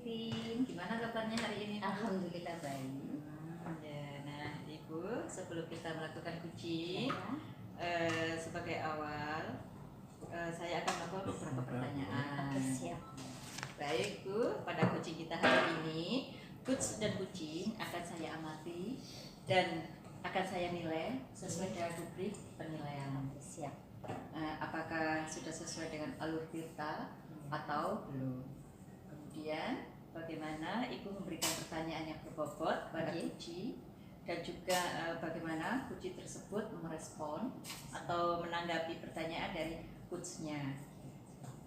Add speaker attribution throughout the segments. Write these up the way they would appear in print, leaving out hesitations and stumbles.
Speaker 1: Titin.
Speaker 2: Gimana kabarnya hari ini?
Speaker 1: Alhamdulillah baik.
Speaker 2: Ya, nah Ibu, sebelum kita melakukan kucing,
Speaker 1: Ya.
Speaker 2: sebagai awal, saya akan melakukan beberapa pertanyaan.
Speaker 1: Oke, siap.
Speaker 2: Baik Bu, pada kucing kita hari ini, kucing dan kucing akan saya amati dan akan saya nilai sesuai dengan rubrik penilaian.
Speaker 1: Oke, siap.
Speaker 2: Apakah sudah sesuai dengan alur Tirta atau belum? Kemudian bagaimana Ibu memberikan pertanyaan yang berbobot pada kucing dan juga bagaimana kucing tersebut merespon atau menanggapi pertanyaan dari coachnya.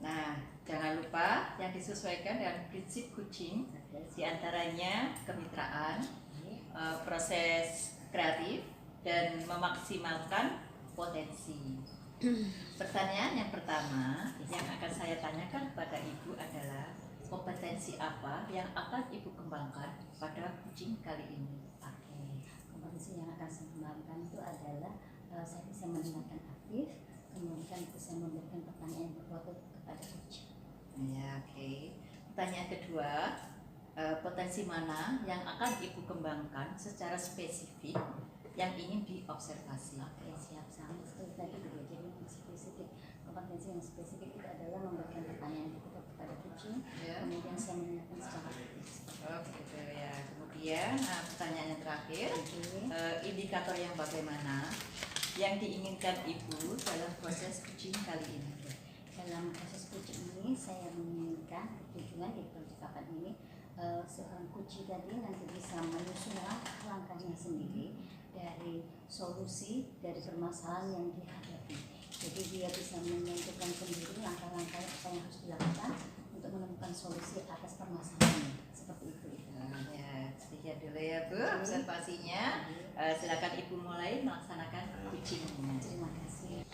Speaker 2: Nah, jangan lupa yang disesuaikan dengan prinsip kucing, diantaranya kemitraan, proses kreatif, dan memaksimalkan potensi. Pertanyaan yang pertama yang akan saya tanyakan kepada Ibu adalah kompetensi apa yang akan Ibu kembangkan pada kucing kali ini?
Speaker 1: Oke, kompetensi yang akan saya kembangkan itu adalah saya bisa mendengarkan aktif, kemudian bisa memberikan pertanyaan yang berbobot kepada kucing.
Speaker 2: Ya, oke. Pertanyaan kedua, potensi mana yang akan Ibu kembangkan secara spesifik yang ingin diobservasi?
Speaker 1: Oke, siap. Sama seperti tadi juga. Jadi yang spesifik, kompetensi yang spesifik itu adalah memberikan pertanyaan yang berbobot kepada kucing, kemudian saya menanyakan secara aktif.
Speaker 2: Oh, begitu ya. Kemudian pertanyaan yang terakhir, indikator yang bagaimana yang diinginkan Ibu dalam proses kucing kali ini?
Speaker 1: Dalam proses kucing ini saya menginginkan tujuan di percakapan ini seorang kucing tadi nanti bisa menyusun langkah-langkahnya sendiri dari solusi dari permasalahan yang dihadapi. Jadi dia bisa menentukan sendiri langkah-langkah apa yang harus dilakukan untuk menemukan solusi atas permasalahan seperti itu.
Speaker 2: Ya, sekian dulu ya Bu observasinya. Silakan Ibu mulai melaksanakan kucingnya.
Speaker 1: Terima kasih.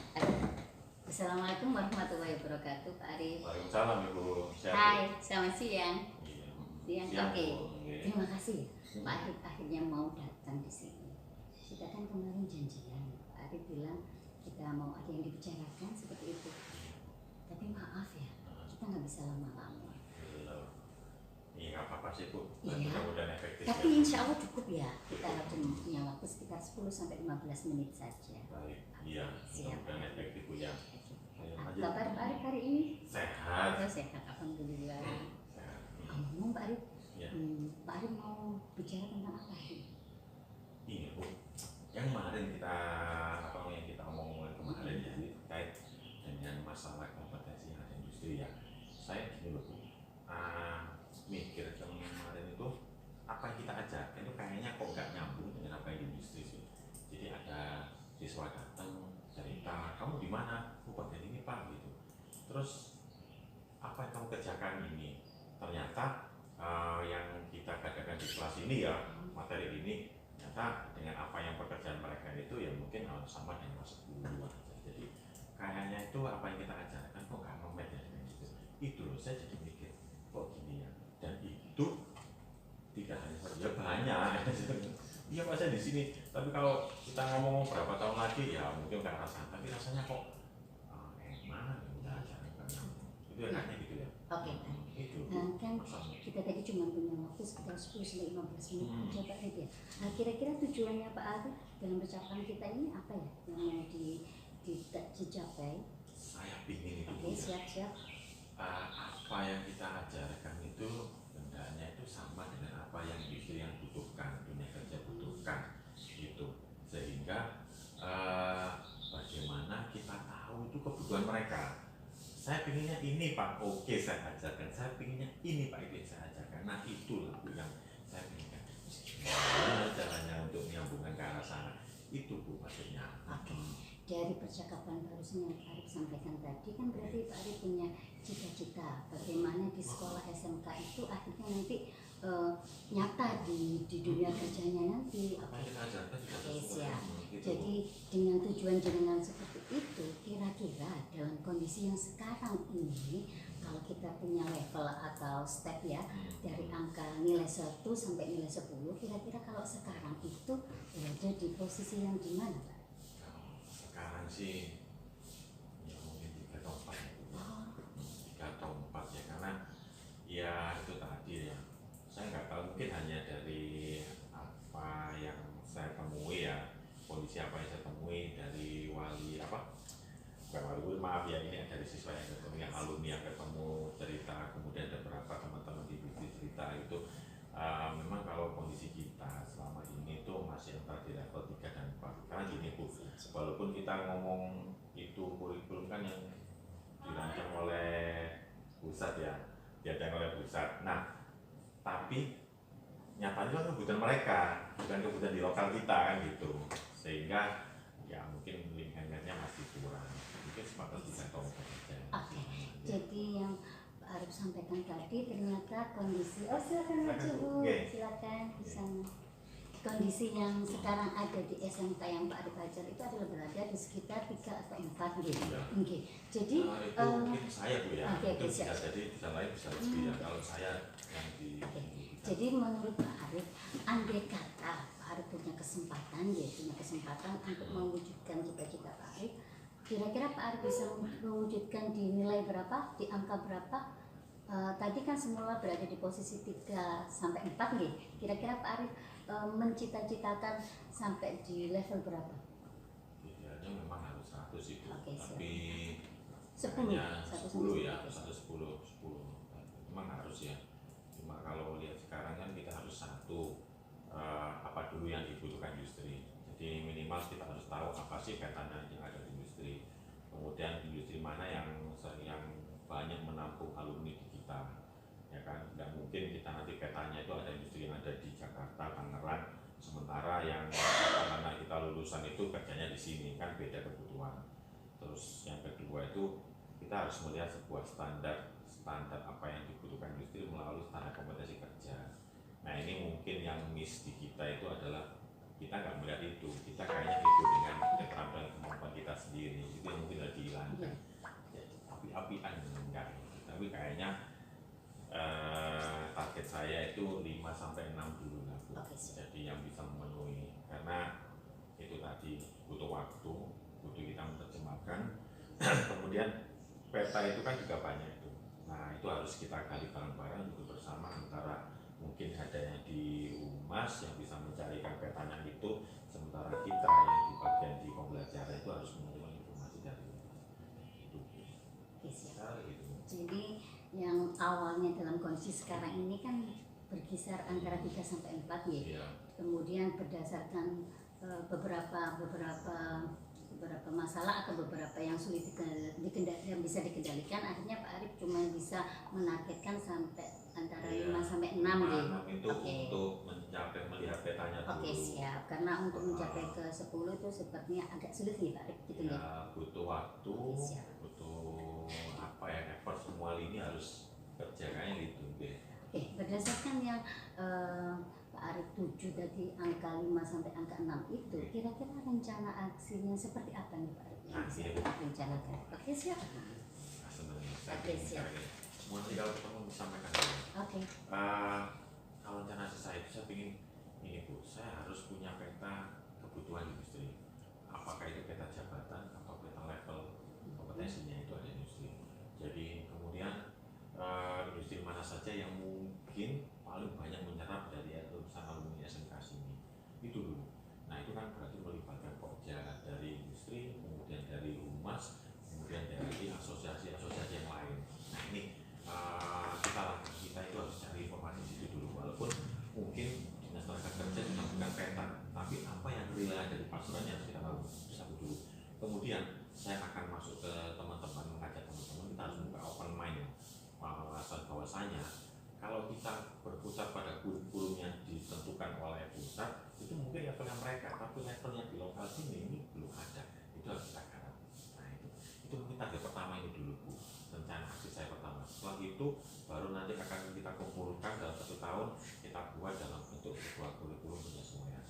Speaker 1: Assalamualaikum warahmatullahi wabarakatuh, Pak Arif.
Speaker 3: Waalaikumsalam Ibu.
Speaker 1: Hai, selamat siang.
Speaker 3: Siang.
Speaker 1: Oke. Terima kasih Pak Arif akhirnya mau datang di sini. Kita kan kemarin janjian, Pak Arif bilang kita mau ada yang dibicarakan seperti itu. Tapi maaf ya, kita nggak bisa lama-lama.
Speaker 3: Iya, nggak apa-apa sih Bu.
Speaker 1: Iya.
Speaker 3: Mudah-mudahan efektif.
Speaker 1: Tapi insya Allah cukup ya. Kita cuma punya waktu sekitar 10-15 menit saja.
Speaker 3: Baik. Iya.
Speaker 1: Siap.
Speaker 3: Mudah-mudahan efektif Bu ya.
Speaker 1: Kabar Pak Arif hari ini?
Speaker 3: Sehat.
Speaker 1: Sehat, alhamdulillah.
Speaker 3: Sehat.
Speaker 1: Ngomong Pak Arif,
Speaker 3: Ya.
Speaker 1: Pak Arif mau bicara tentang apa ini?
Speaker 3: Ini Bu, yang kemarin kita omongin kemarin ya, ini terkait dengan masalah kompetensi yang ada di industri ya. Saya gini loh Bu, mikir kemarin itu apa yang kita ajarkan itu kayaknya kok nggak nyambung dengan apa yang di industri sih. Jadi ada siswa datang cerita, kamu di mana? Bagian ini Pak gitu. Terus apa yang kamu kerjakan ini? Ternyata yang kita katakan di kelas ini ya, materi ini ternyata dengan apa yang pekerjaan mereka itu ya mungkin sama dengan masuk dulu aja. Jadi kayaknya itu apa yang kita ajarkan kok nggak ngomet ya gitu. Itu loh saya jadi mikir kok gini ya. Dan itu tidak hanya satu, ya banyak. Iya Pak saya di sini. Tapi kalau kita ngomong berapa tahun lagi ya mungkin nggak rasakan. Tapi rasanya kok mana kita ajarkan itu ya kayaknya gitu ya.
Speaker 1: Oke.
Speaker 3: Itu
Speaker 1: Kan kita tadi cuma punya waktu sekitar 10-15 menit aja Pak Arif ya. Nah, kira-kira tujuannya Pak Arif dalam percakapan kita ini apa ya yang mau dicapai?
Speaker 3: Saya pingin itu.
Speaker 1: Oke, siap-siap.
Speaker 3: Apa yang kita ajarkan itu hendaknya itu sama dengan apa yang industri yang butuhkan, dunia kerja butuhkan gitu. Sehingga bagaimana kita tahu itu kebutuhan mereka. Saya pinginnya ini Pak, oke saya ajarkan. Saya pinginnya ini Pak, itu yang saya ajarkan. Nah itulah Bu yang saya pinginkan. Gimana caranya untuk menyambungkan ke arah sana? Itu Bu maksudnya.
Speaker 1: Oke. Dari percakapan barusan yang Pak Arif sampaikan tadi kan berarti Pak Arif punya cita-cita bagaimana di sekolah SMK itu akhirnya nanti nyata di dunia kerjanya nanti.
Speaker 3: Apa yang kita ajarkan juga
Speaker 1: Oke,
Speaker 3: sesuai
Speaker 1: siap.
Speaker 3: gitu.
Speaker 1: Jadi dengan tujuan jenengan seperti itu, kira-kira dalam kondisi yang sekarang ini, kalau kita punya level atau step ya, dari angka nilai 1 sampai nilai 10, kira-kira kalau sekarang itu berada di posisi yang di mana, Pak?
Speaker 3: Kalau sekarang sih ya mungkin 3 atau 4 ya, 3 atau 4 ya, karena ya itu tadi ya siapa yang saya temui dari wali bukan wali, maaf ya, ini dari siswa yang ketemu, yang alumni yang ketemu cerita, kemudian ada beberapa teman-teman di bisnis cerita itu. Memang kalau kondisi kita selama ini tuh masih antara di level 3 dan 4. Karena gini Bu, walaupun kita ngomong itu kurikulum kan yang dirancang oleh pusat ya, diadakan oleh pusat. Nah, tapi nyatanya kan kebutuhan mereka, bukan kebutuhan di lokal kita kan gitu. Sehingga ya mungkin link-handnya masih kurang. Mungkin sebatas digantung saja.
Speaker 1: Oke, jadi yang Pak Arif sampaikan tadi ternyata kondisi, silakan maju Bu, silakan di sana. Kondisi yang sekarang ada di SMK yang Pak Arif ajar itu adalah berada di sekitar 3 atau 4 gitu.
Speaker 3: Ya.
Speaker 1: Oke. Jadi
Speaker 3: itu mungkin saya Bu ya,
Speaker 1: oke,
Speaker 3: itu bisa
Speaker 1: siap.
Speaker 3: jadi bisa lain bisa lebih ya. Kalau saya yang di
Speaker 1: Jadi menurut Pak Arif, andai kata Pak Arif punya kesempatan untuk mewujudkan cita-cita Pak Arif, kira-kira Pak Arif bisa mewujudkan di nilai berapa, di angka berapa? Tadi kan semua berada di posisi 3 sampai 4 gitu. Kira-kira Pak Arif mencita-citakan sampai di level berapa?
Speaker 3: idealnya memang harus 100 itu,
Speaker 1: Oke, siap.
Speaker 3: tapi
Speaker 1: 10,
Speaker 3: hanya 10 ya,
Speaker 1: Oke.
Speaker 3: 10 memang harus ya. Cuma kalau lihat sekarang kan kita harus apa dulu yang dibutuhkan industri. Jadi minimal kita harus tahu apa sih kaitannya yang ada di industri. Kemudian industri mana yang banyak menampung alumni di kita, ya kan? Nggak mungkin kita nanti petanya itu ada industri yang ada di Jakarta, Tangerang, sementara yang karena kita lulusan itu kerjanya di sini, kan beda kebutuhan. Terus yang kedua itu kita harus melihat sebuah standar apa yang dibutuhkan industri melalui standar kompetensi kerja. Nah ini mungkin yang miss di kita itu adalah kita nggak melihat itu, kita kayaknya ikut dengan keterampilan kemampuan kita sendiri, itu yang mungkin harus dihilangkan. Jadi api-apian enggak, tapi kayaknya target saya itu 5-6 dulu lah Bu.
Speaker 1: Oke, siap.
Speaker 3: Jadi yang bisa memenuhi, karena itu tadi butuh waktu, butuh kita menerjemahkan. Kemudian peta itu kan juga banyak itu. Nah itu harus kita gali bareng-bareng duduk bersama, antara mungkin ada yang di humas yang bisa mencarikan petanya itu, sementara kita yang di bagian di pembelajaran itu harus menerima informasi dari itu.
Speaker 1: Oke, siap.
Speaker 3: Nah, gitu.
Speaker 1: Jadi yang awalnya dalam kondisi sekarang ini kan berkisar antara 3 sampai 4 ya.
Speaker 3: Iya.
Speaker 1: Kemudian berdasarkan beberapa masalah atau beberapa yang sulit yang bisa dikendalikan, akhirnya Pak Arif cuma bisa menargetkan sampai antara 5 sampai 6 gitu.
Speaker 3: Itu untuk mencapai melihat petanya dulu.
Speaker 1: Oke, siap. Karena untuk mencapai ke 10 itu sepertinya agak sulit nih Pak Arif gitu ya.
Speaker 3: Butuh waktu,
Speaker 1: Oke, siap.
Speaker 3: butuh effort, semua lini harus kerja kayak gitu.
Speaker 1: Oke, berdasarkan yang Pak Arif tuju tadi angka 5 sampai angka 6 itu, kira-kira rencana aksinya seperti apa nih Pak Arif yang bisa rencanakan? Oke, siap. Oke, siap.
Speaker 3: Semua nanti kalau ketemu disampaikan.
Speaker 1: Oke.
Speaker 3: Kalau rencana saya itu saya ingin ini Bu, saya harus punya peta kebutuhan industri. Apakah itu peta jabatan atau peta level kompetensinya itu ada industri. Jadi kemudian industri mana saja yang mungkin paling banyak menyerap dari lulusan alumni SMK sini itu dulu. Nah itu kan berarti melibatkan Pokja dari industri, kemudian dari humas, kemudian dari asosiasi-asosiasi yang lain. Nah ini kita itu harus cari informasi di situ dulu, walaupun mungkin dinas tenaga kerja juga bukan peta, tapi apa yang real dari pasaran yang kita tahu satu dulu. Kemudian saya akan masuk ke teman-teman, mengajak teman-teman, kita harus buka open mind, alasan bahwasanya kalau kita berpusat pada kurikulum yang ditentukan oleh pusat, itu mungkin levelnya mereka, tapi levelnya di lokal sini ini belum ada, itu harus kita garap. Nah itu mungkin target pertama ini dulu Bu, rencana aksi saya pertama. Setelah itu baru nanti akan kita kumpulkan dalam 1 tahun, kita buat dalam bentuk sebuah kurikulum punya semuanya.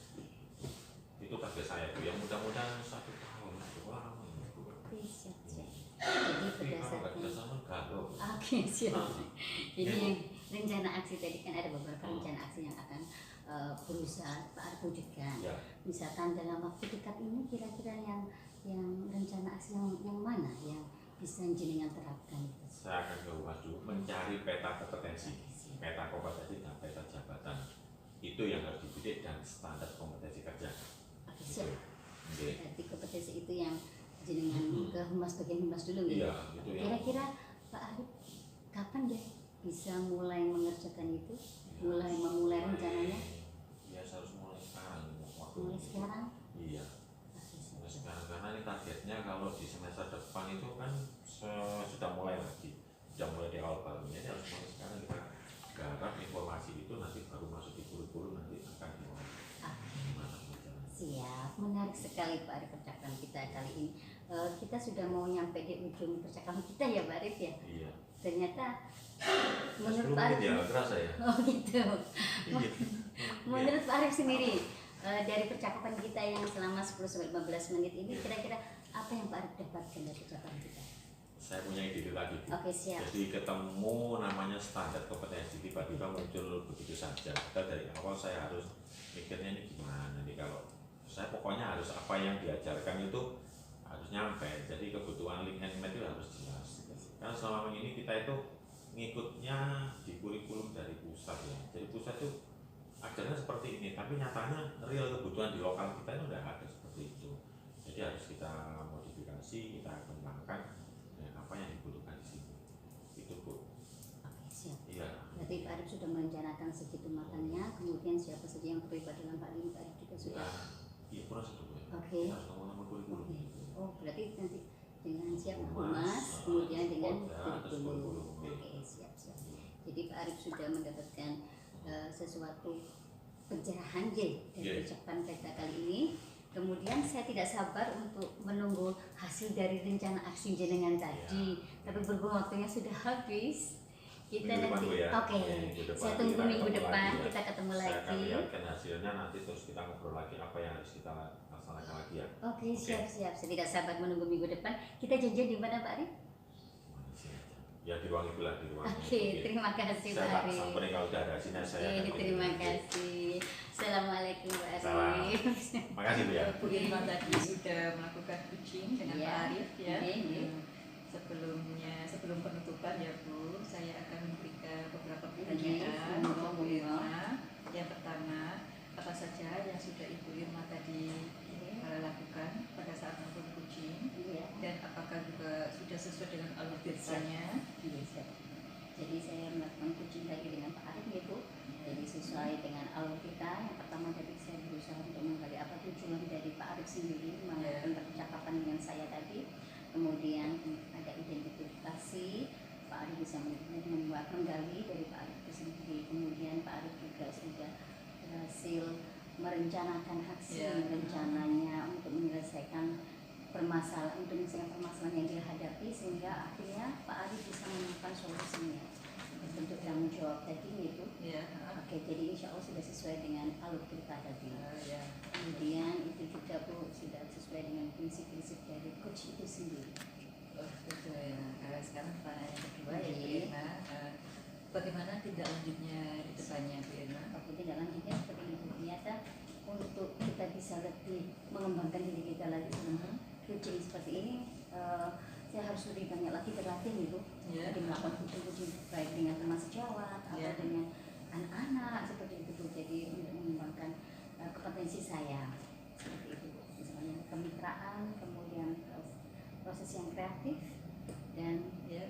Speaker 3: Itu target saya Bu, yang mudah-mudahan 1 tahun itu lama ini Bu.
Speaker 1: Siap. Jadi berdasarkan oke, siap. Jadi yang rencana aksi tadi kan ada beberapa rencana aksi yang akan berusaha Pak Arif wujudkan. Misalkan dalam waktu dekat ini kira-kira yang rencana aksi yang mana yang bisa jenengan terapkan?
Speaker 3: Saya akan ke humas dulu mencari peta kompetensi, peta kompetensi dan peta jabatan. Itu yang harus dibidik dan standar kompetensi kerja.
Speaker 1: Oke, siap. Berarti kompetensi itu yang jenengan ke humas bagian humas dulu gitu.
Speaker 3: Iya, itu ya.
Speaker 1: Kira-kira Pak Arif kapan deh bisa mulai mengerjakan itu, memulai rencananya?
Speaker 3: Ya harus mulai sekarang.
Speaker 1: Mulai sekarang?
Speaker 3: Iya. Mulai sekarang karena ini targetnya kalau di semester depan itu kan sudah mulai lagi, sudah mulai di awal barunya. Jadi harus mulai sekarang kita garap informasi itu nanti baru masuk di kurikulum nanti akan dimulai.
Speaker 1: Siap, menarik sekali Pak Arif percakapan kita kali ini. Kita sudah mau nyampe di ujung percakapan kita ya Pak Arif ya.
Speaker 3: Iya.
Speaker 1: Ternyata menurut
Speaker 3: 10
Speaker 1: Pak Arif,
Speaker 3: menit ya, nggak kerasa ya.
Speaker 1: oh gitu.
Speaker 3: Iya.
Speaker 1: Menurut Pak Arif sendiri, dari percakapan kita yang selama 10-15 menit ini, kira-kira apa yang Pak Arif dapatkan dari percakapan kita?
Speaker 3: Saya punya ide tadi.
Speaker 1: Oke, siap.
Speaker 3: Jadi ketemu namanya standar kompetensi tiba-tiba muncul begitu saja. Kita dari awal saya harus mikirnya ini gimana nih, kalau saya pokoknya harus apa yang diajarkan itu harus nyampe. Jadi kebutuhan link and match itu harus jelas. Karena selama ini kita itu ngikutnya di kurikulum dari pusat ya. Jadi pusat itu ajarnya seperti ini, tapi nyatanya real kebutuhan di lokal kita itu udah ada seperti itu. Jadi harus kita modifikasi, kita kembangkan apa yang dibutuhkan di sini. Itu Bu.
Speaker 1: Oke, siap.
Speaker 3: Iya.
Speaker 1: Berarti Pak Arif sudah merencanakan segitu matangnya, kemudian siapa saja yang terlibat dalam Pak Arif juga sudah.
Speaker 3: Iya, kurang satu Bu.
Speaker 1: Oke.
Speaker 3: Harus ngomong kurikulum.
Speaker 1: Oke. Oh, berarti nanti dengan siap
Speaker 3: Humas,
Speaker 1: humas, kemudian dengan
Speaker 3: terus
Speaker 1: kurikulum.
Speaker 3: kurikulum.
Speaker 1: Oke, siap. Jadi Pak Arif sudah mendapatkan sesuatu pencerahan dari ucapan kita kali ini. Kemudian saya tidak sabar untuk menunggu hasil dari rencana aksi jenengan tadi. Tapi berhubung waktunya sudah habis, kita
Speaker 3: Minggu
Speaker 1: nanti
Speaker 3: depan, Bu, ya.
Speaker 1: oke.
Speaker 3: Minggu depan
Speaker 1: Saya tunggu
Speaker 3: kita
Speaker 1: minggu
Speaker 3: ketemu
Speaker 1: depan
Speaker 3: lagi, ya.
Speaker 1: kita ketemu
Speaker 3: Saya akan
Speaker 1: lagi.
Speaker 3: lihatkan hasilnya nanti terus kita ngobrol lagi apa yang harus kita laksanakan lagi ya.
Speaker 1: Oke, siap. Saya tidak sabar menunggu minggu depan. Kita janjian di mana Pak Arif?
Speaker 3: Ya di ruang itulah, di ruang.
Speaker 1: Oke, terima kasih Pak
Speaker 3: Saya tak
Speaker 1: Arif.
Speaker 3: sampai kalau udah ada hasilnya saya.
Speaker 1: Oke,
Speaker 3: akan
Speaker 1: terima
Speaker 3: komunikasi.
Speaker 1: kasih. Assalamualaikum Pak
Speaker 3: Salam.
Speaker 1: Arif.
Speaker 3: Makasih Bu ya.
Speaker 2: Bu Irma tadi sudah melakukan coaching dengan
Speaker 1: Iya.
Speaker 2: Pak Arif ya.
Speaker 1: Iya.
Speaker 2: Sebelum penutupan ya Bu, saya akan memberikan beberapa
Speaker 1: Iya,
Speaker 2: pertanyaan
Speaker 1: monggo,
Speaker 2: untuk Bu
Speaker 1: monggo.
Speaker 2: Irma. Yang pertama, apa saja yang sudah Ibu Irma tadi lakukan pada saat melakukan coaching,
Speaker 1: Iya.
Speaker 2: dan apakah juga sudah sesuai dengan alur biasanya?
Speaker 1: Iya, siap. Jadi saya melakukan coaching lagi dengan Pak Arif ya Bu. Jadi sesuai dengan alur kita. Yang pertama tadi saya berusaha untuk menggali apa tujuan dari Pak Arif sendiri melakukan percakapan dengan saya tadi. Kemudian ada identifikasi, Pak Arif bisa menggali dari Pak Arif itu sendiri. Kemudian Pak Arif juga sudah berhasil merencanakan aksi rencananya untuk menyelesaikan permasalahan yang dia hadapi, sehingga akhirnya Pak Arif bisa menemukan solusinya bentuk tanggung jawab tadi itu.
Speaker 2: Ya.
Speaker 1: Oke, jadi insya Allah sudah sesuai dengan alur kita tadi.
Speaker 2: Ya.
Speaker 1: Kemudian itu juga Bu sudah sesuai dengan prinsip-prinsip dari coach itu sendiri.
Speaker 2: Oh, betul ya. Sekarang pertanyaan yang kedua ya Bu
Speaker 1: Iya.
Speaker 2: Irma, bagaimana tindak lanjutnya di depannya Bu Irma?
Speaker 1: Oke, tidak lanjutnya seperti itu. Ternyata untuk kita bisa lebih mengembangkan diri kita lagi dengan coaching seperti ini, saya harus lebih banyak lagi berlatih gitu.
Speaker 2: Ya.
Speaker 1: Jadi melakukan coaching baik dengan teman sejawat atau
Speaker 2: Ya.
Speaker 1: dengan anak-anak seperti itu Bu. Jadi untuk mengembangkan kompetensi saya seperti itu Bu. Misalnya kemitraan, kemudian proses yang kreatif dan
Speaker 2: Ya.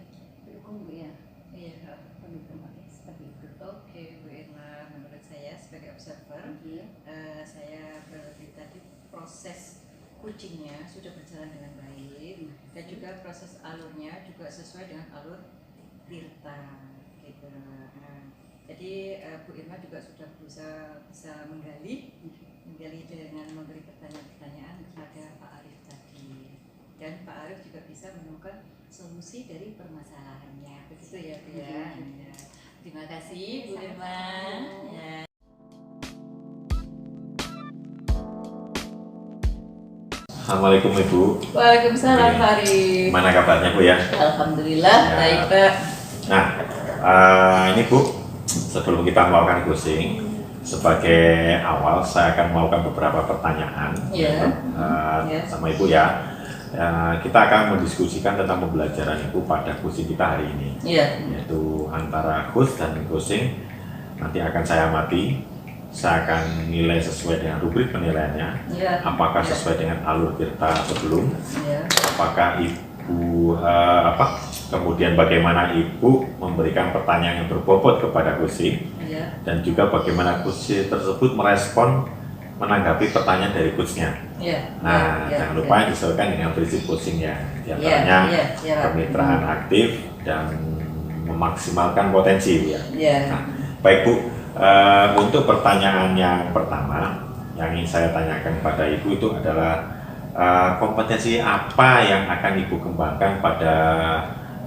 Speaker 1: pendukung Bu ya.
Speaker 2: Iya.
Speaker 1: Pendukung seperti itu.
Speaker 2: Oke Bu Irma, menurut saya sebagai observer,
Speaker 1: Oke.
Speaker 2: saya berarti tadi proses coachingnya sudah berjalan dengan baik, dan juga proses alurnya juga sesuai dengan alur Tirta gitu. Nah, jadi Bu Irma juga sudah berusaha bisa menggali dengan memberi pertanyaan-pertanyaan kepada Pak Arif tadi, dan Pak Arif juga bisa menemukan solusi dari permasalahannya. Begitu ya Bu ya. Ya. Terima kasih Bu Irma. Ya.
Speaker 3: Assalamualaikum Ibu.
Speaker 2: Waalaikumsalam
Speaker 3: Oke.
Speaker 2: Pak Arif.
Speaker 3: Gimana kabarnya Bu ya?
Speaker 2: Alhamdulillah
Speaker 3: Ya.
Speaker 2: baik Pak.
Speaker 3: Nah, ini Bu, sebelum kita melakukan closing, sebagai awal saya akan melakukan beberapa pertanyaan
Speaker 2: Ya. Ya.
Speaker 3: sama Ibu ya. Kita akan mendiskusikan tentang pembelajaran Ibu pada closing kita hari ini,
Speaker 2: Iya.
Speaker 3: yaitu antara host dan closing. Nanti akan saya amati saya akan nilai sesuai dengan rubrik penilaiannya.
Speaker 2: Ya.
Speaker 3: Apakah sesuai dengan alur tirta atau belum?
Speaker 2: Ya.
Speaker 3: Apakah ibu kemudian bagaimana ibu memberikan pertanyaan yang berbobot kepada kursi,
Speaker 2: Ya.
Speaker 3: dan juga bagaimana kursi tersebut merespon menanggapi pertanyaan dari coachnya.
Speaker 2: Ya.
Speaker 3: Nah,
Speaker 2: Ya.
Speaker 3: jangan lupa disesuaikan dengan prinsip coachingnya, diantaranya
Speaker 2: Ya.
Speaker 3: kemitraan aktif dan memaksimalkan potensi ya.
Speaker 2: Ya.
Speaker 3: Nah, baik Bu, untuk pertanyaan yang pertama yang ingin saya tanyakan pada Ibu itu adalah kompetensi apa yang akan Ibu kembangkan pada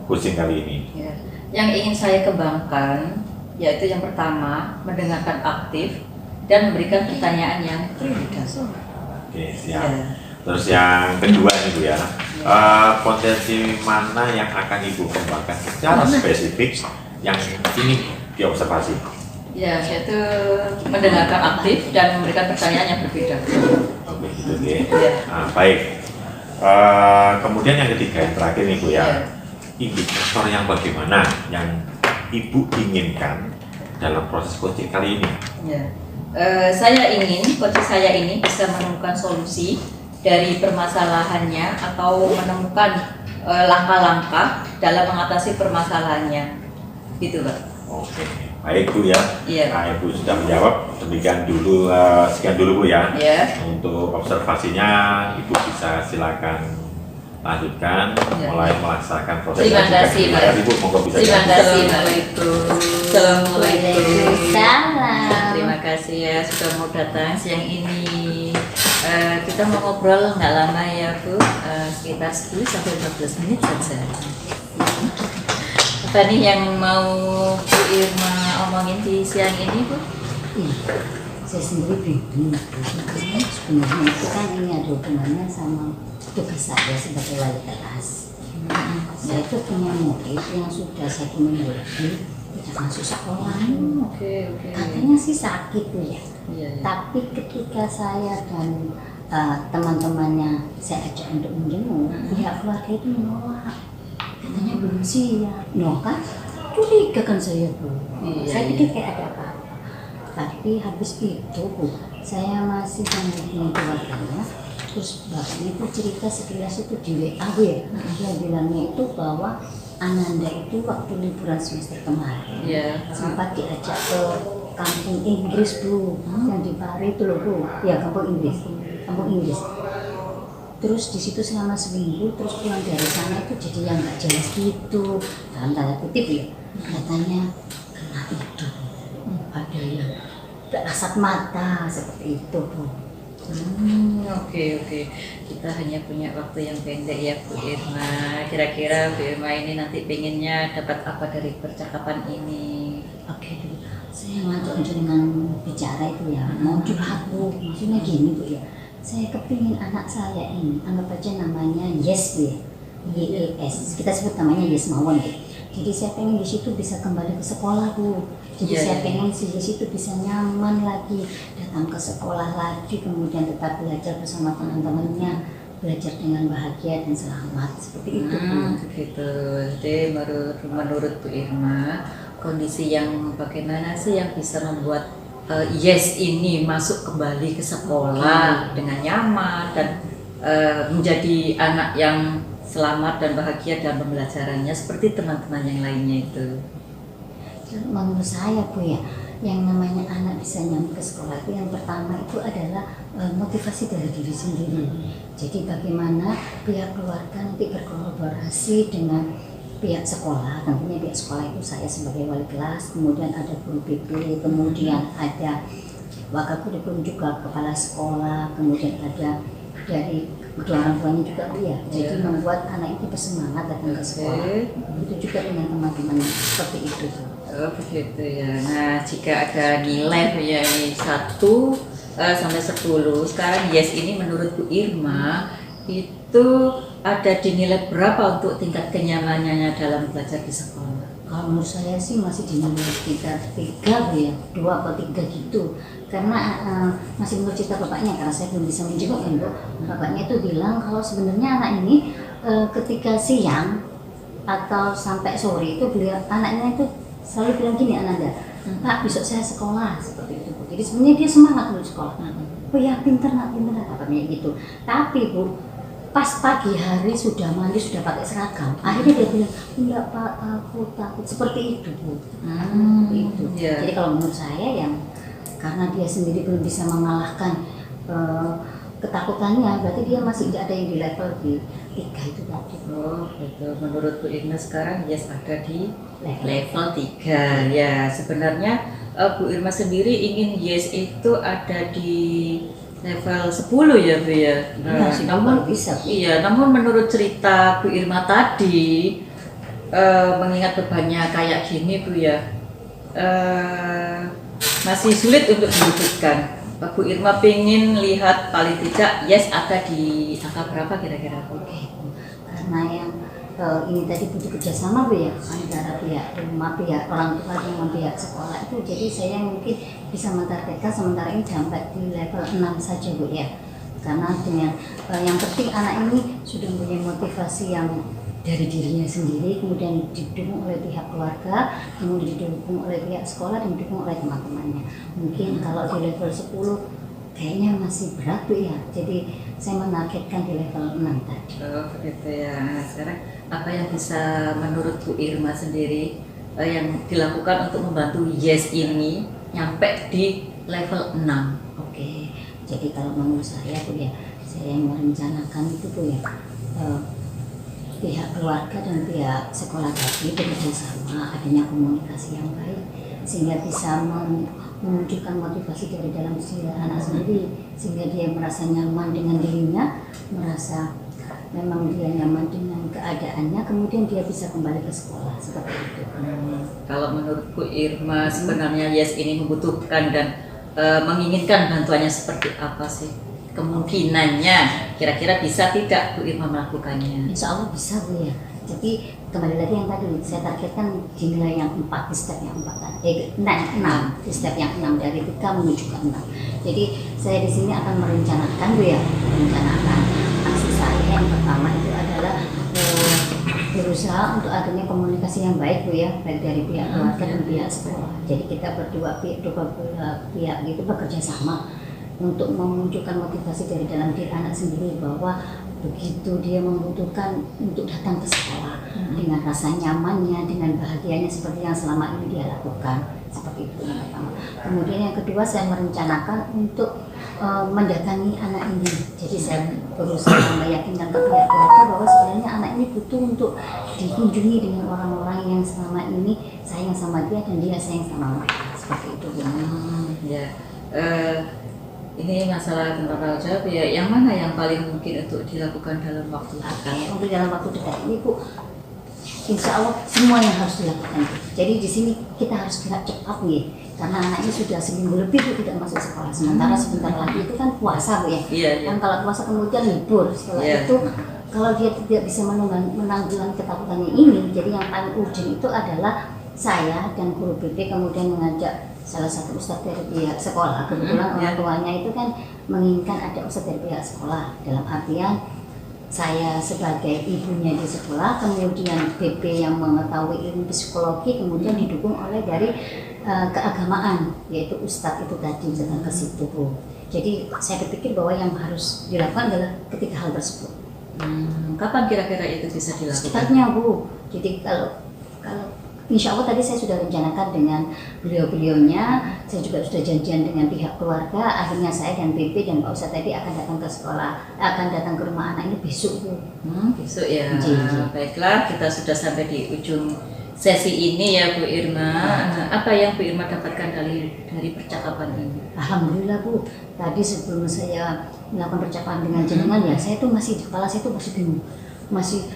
Speaker 3: coaching kali ini?
Speaker 2: Ya. Yang ingin saya kembangkan yaitu yang pertama mendengarkan aktif dan memberikan pertanyaan yang cerdas.
Speaker 3: Oke, siap.
Speaker 2: Ya.
Speaker 3: Terus yang kedua nih Bu ya, potensi mana yang akan Ibu kembangkan secara spesifik yang ini diobservasi?
Speaker 2: Ya, yaitu mendengarkan aktif dan memberikan pertanyaan yang berbeda.
Speaker 3: Oke, gitu ya.
Speaker 2: Ya.
Speaker 3: Nah, baik. Kemudian yang ketiga, yang terakhir nih Bu ya,
Speaker 2: Ya.
Speaker 3: indikator yang bagaimana yang Ibu inginkan dalam proses coaching kali ini?
Speaker 2: Ya. Saya ingin coach saya ini bisa menemukan solusi dari permasalahannya atau menemukan langkah-langkah dalam mengatasi permasalahannya, gitu Pak.
Speaker 3: Oke, baik Bu ya.
Speaker 2: Iya.
Speaker 3: Nah, Ibu sudah menjawab. Demikian dulu, sekian dulu Bu ya.
Speaker 2: Ya.
Speaker 3: Untuk observasinya, Ibu bisa silakan lanjutkan,
Speaker 2: Ya.
Speaker 3: mulai melaksanakan proses.
Speaker 2: Terima kasih,
Speaker 3: Terima
Speaker 2: Pak.
Speaker 3: kasih Bu, monggo bisa
Speaker 2: Terima
Speaker 3: dilanjutkan.
Speaker 2: kasih Pak. Assalamualaikum.
Speaker 1: Salam.
Speaker 2: Terima kasih ya sudah mau datang siang ini. Kita mau ngobrol nggak lama ya Bu, sekitar 10 sampai 14 menit saja. Apa nih yang mau Bu Irma omongin di siang ini Bu?
Speaker 1: Saya sendiri bingung. Sebenarnya itu kan ini ada hubungannya sama tugas saya sebagai wali kelas. Saya itu punya murid yang sudah 1 minggu lebih tidak masuk sekolah.
Speaker 2: Oke.
Speaker 1: Katanya sih sakit tuh ya.
Speaker 2: Iya.
Speaker 1: Tapi ketika saya dan teman-temannya saya ajak untuk menjenguk, pihak keluarga itu menolak. Katanya belum siap. No kan? Curiga kan saya Bu.
Speaker 2: Iya,
Speaker 1: Saya
Speaker 2: iya.
Speaker 1: pikir kayak ada apa-apa. Tapi habis itu Bu, saya masih menghubungi keluarganya. Terus bapaknya itu cerita sekilas itu di WA Bu ya. Dia bilangnya itu bahwa Ananda itu waktu liburan semester kemarin
Speaker 2: Iya.
Speaker 1: sempat diajak ke kampung Inggris Bu, yang di Pare itu loh Bu. Ya, kampung Inggris. Terus di situ selama seminggu, terus pulang dari sana itu jadi yang nggak jelas gitu, dalam tanda kutip ya. Katanya kena itu, ada yang asap mata seperti itu Bu.
Speaker 2: Oke. Kita hanya punya waktu yang pendek ya Bu Irma. Kira-kira Bu Irma ini nanti pengennya dapat apa dari percakapan ini?
Speaker 1: Oke Bu, saya ngantuk dengan bicara itu ya, mau curhat Bu. Maksudnya gini Bu ya, saya kepingin anak saya ini, anggap aja namanya Yes Bu ya, YES, kita sebut namanya Yes Mawon ya. Jadi saya pengen di situ bisa kembali ke sekolah Bu. Jadi
Speaker 2: Iya,
Speaker 1: saya
Speaker 2: iya.
Speaker 1: pengen si Yes itu bisa nyaman lagi, datang ke sekolah lagi, kemudian tetap belajar bersama teman-temannya, belajar dengan bahagia dan selamat, seperti itu Bu.
Speaker 2: Begitu. Jadi menurut Bu Irma, kondisi yang bagaimana sih yang bisa membuat Yes ini masuk kembali ke sekolah dengan nyaman dan menjadi anak yang selamat dan bahagia dalam pembelajarannya seperti teman-teman yang lainnya itu.
Speaker 1: Menurut saya Bu ya, yang namanya anak bisa nyampe ke sekolah itu yang pertama itu adalah motivasi dari diri sendiri. Jadi bagaimana pihak keluarga nanti berkolaborasi dengan pihak sekolah. Tentunya pihak sekolah itu saya sebagai wali kelas, kemudian ada guru BP, kemudian ada wakil kurikulum juga kepala sekolah, kemudian ada dari kedua orang tuanya juga Bu ya. Jadi membuat anak itu bersemangat datang ke sekolah. Itu juga dengan teman-teman seperti itu Bu.
Speaker 2: Oh begitu ya. Nah jika ada nilai ya ini 1 sampai 10. Sekarang Yes ini menurut Bu Irma itu ada dinilai berapa untuk tingkat kenyamanannya dalam belajar di sekolah?
Speaker 1: Kalau menurut saya sih masih dinilai sekitar 3 Bu ya, 2 atau 3 gitu. Karena masih menurut cerita bapaknya, karena saya belum bisa menjenguk kan Bu. Bapaknya itu bilang kalau sebenarnya anak ini ketika siang atau sampai sore itu beliau anaknya itu selalu bilang gini, Ananda, Pak besok saya sekolah, seperti itu Bu. Jadi sebenarnya dia semangat dulu sekolah. Oh ya pinter nak katanya gitu. Tapi Bu, pas pagi hari sudah mandi, sudah pakai seragam, akhirnya dia bilang enggak Pak, aku takut. Seperti itu Bu. Itu.
Speaker 2: Yeah.
Speaker 1: Jadi kalau menurut saya yang karena dia sendiri belum bisa mengalahkan ketakutannya, berarti dia masih tidak ada yang di level di 3 itu tadi.
Speaker 2: Oh gitu. Menurut Bu Irma sekarang Yes ada di level 3. Ya sebenarnya Bu Irma sendiri ingin Yes itu ada di level 10 ya Bu ya.
Speaker 1: Namun bisa.
Speaker 2: Iya, namun menurut cerita Bu Irma tadi, mengingat bebannya kayak gini Bu ya, masih sulit untuk diwujudkan. Bu Irma pengen lihat paling tidak Yes ada di angka berapa kira-kira Bu?
Speaker 1: Oke, karena yang ini tadi butuh kerjasama Bu ya, antara pihak rumah, pihak orang tua dengan pihak sekolah itu. Jadi saya mungkin bisa mentargetkan sementara ini sampai di level 6 saja Bu ya. Karena dengan yang penting anak ini sudah punya motivasi yang dari dirinya sendiri, kemudian didukung oleh pihak keluarga, kemudian didukung oleh pihak sekolah, dan didukung oleh teman-temannya. Mungkin kalau di level 10 kayaknya masih berat Bu ya. Jadi saya menargetkan di level 6 tadi.
Speaker 2: Oh begitu ya. Nah, sekarang apa yang bisa menurut Bu Irma sendiri yang dilakukan untuk membantu Yes ini nyampe di level 6?
Speaker 1: Oke, jadi kalau menurut saya Bu ya, saya merencanakan itu Bu ya, pihak keluarga dan pihak sekolah tadi bekerja sama, adanya komunikasi yang baik sehingga bisa menunjukkan motivasi dari dalam diri anak sendiri, sehingga dia merasa nyaman dengan dirinya, merasa memang dia nyaman dengan keadaannya, kemudian dia bisa kembali ke sekolah seperti itu.
Speaker 2: Kalau menurut Bu Irma sebenarnya Yes ini membutuhkan dan menginginkan bantuannya seperti apa sih? Kemungkinannya kira-kira bisa tidak Bu Irma melakukannya?
Speaker 1: Insya Allah bisa Bu ya. Jadi kembali lagi yang tadi saya targetkan di nilai yang 4, di step yang 4 tadi, 6 di step yang 6 dari 3 menuju ke 6. Jadi saya di sini akan merencanakan Bu ya, merencanakan aksi saya yang pertama itu adalah berusaha untuk adanya komunikasi yang baik Bu ya, baik dari pihak keluarga dan pihak sekolah. Jadi kita berdua pihak itu bekerja sama untuk memunculkan motivasi dari dalam diri anak sendiri bahwa begitu dia membutuhkan untuk datang ke sekolah dengan rasa nyamannya, dengan bahagianya seperti yang selama ini dia lakukan, seperti itu yang pertama. Kemudian yang kedua saya merencanakan untuk mendatangi anak ini. Jadi saya berusaha meyakinkan ke pihak keluarga bahwa sebenarnya anak ini butuh untuk dikunjungi dengan orang-orang yang selama ini sayang sama dia dan dia sayang sama mereka, seperti itu.
Speaker 2: Ya. Ini masalah tentang tanggung jawab ya, yang mana yang paling mungkin untuk dilakukan dalam waktu dekat?
Speaker 1: Untuk dalam waktu dekat ini Bu, insya Allah semua yang harus dilakukan. Jadi di sini kita harus gerak cepat nih, karena anak ini sudah seminggu lebih Bu tidak masuk sekolah. Sementara sebentar lagi itu kan puasa Bu ya. Kan kalau puasa kemudian libur, setelah itu kalau dia tidak bisa menanggulangi ketakutannya ini, jadi yang paling urgent itu adalah saya dan guru BP kemudian mengajak salah satu ustadz dari pihak sekolah. Kebetulan orang tuanya itu kan menginginkan ada ustadz dari pihak sekolah, dalam artian saya sebagai ibunya di sekolah, kemudian BP yang mengetahui ilmu psikologi, kemudian didukung oleh dari keagamaan, yaitu ustadz itu tadi datang ke situ Bu. Jadi saya berpikir bahwa yang harus dilakukan adalah ketiga hal tersebut.
Speaker 2: Kapan kira-kira itu bisa dilakukan?
Speaker 1: Secepatnya Bu. Jadi kalau insya Allah tadi saya sudah rencanakan dengan beliau-beliaunya, saya juga sudah janjian dengan pihak keluarga. Akhirnya saya dan BP dan Pak Ustadz tadi akan datang ke sekolah, akan datang ke rumah anak ini besok Bu.
Speaker 2: Besok ya. Baiklah, kita sudah sampai di ujung sesi ini ya Bu Irma. Apa yang Bu Irma dapatkan dari percakapan ini?
Speaker 1: Alhamdulillah Bu. Tadi sebelum saya melakukan percakapan dengan jenengan ya, saya tuh masih di kepala saya tuh masih bingung, masih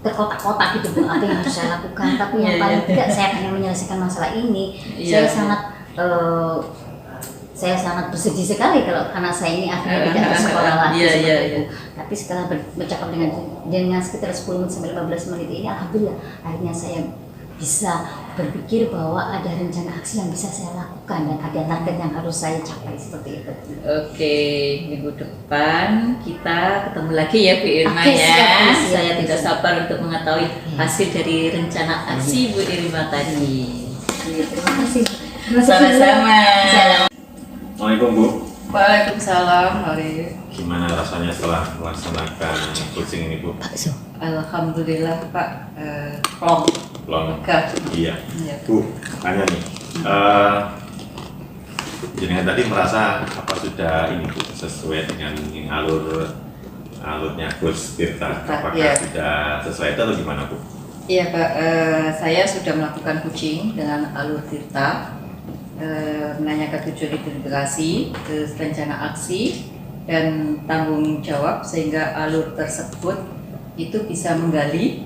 Speaker 1: terkotak-kotak gitu Bu, apa yang harus saya lakukan. Tapi yang paling tidak saya hanya menyelesaikan masalah ini. Saya sangat bersedih sekali kalau anak saya ini akhirnya tidak bersekolah lagi. Tapi setelah bercakap dengan sekitar 10 menit sampai 15 menit ini, alhamdulillah akhirnya saya bisa berpikir bahwa ada rencana aksi yang bisa saya lakukan dan ada target yang harus saya capai, seperti itu.
Speaker 2: Oke, minggu depan kita ketemu lagi ya Bu Irma ya. Saya tidak sabar untuk mengetahui hasil dari rencana aksi Bu Irma tadi.
Speaker 1: Terima kasih.
Speaker 2: Sama-sama.
Speaker 3: Assalamualaikum Bu.
Speaker 2: Waalaikumsalam, Arif.
Speaker 3: Gimana rasanya setelah melaksanakan coaching ini Bu?
Speaker 2: Alhamdulillah Pak, plong,
Speaker 3: Belum.
Speaker 2: lega.
Speaker 3: Iya.
Speaker 2: Iya.
Speaker 3: Bu, tanya nih. Jenengan tadi merasa apa sudah ini Bu sesuai dengan alurnya Coach Tirta? Apakah
Speaker 2: Iya.
Speaker 3: sudah sesuai itu atau gimana Bu?
Speaker 2: Iya Pak, saya sudah melakukan coaching dengan Alur Tirta, menanyakan tujuan integrasi, terus rencana aksi, dan tanggung jawab sehingga alur tersebut itu bisa menggali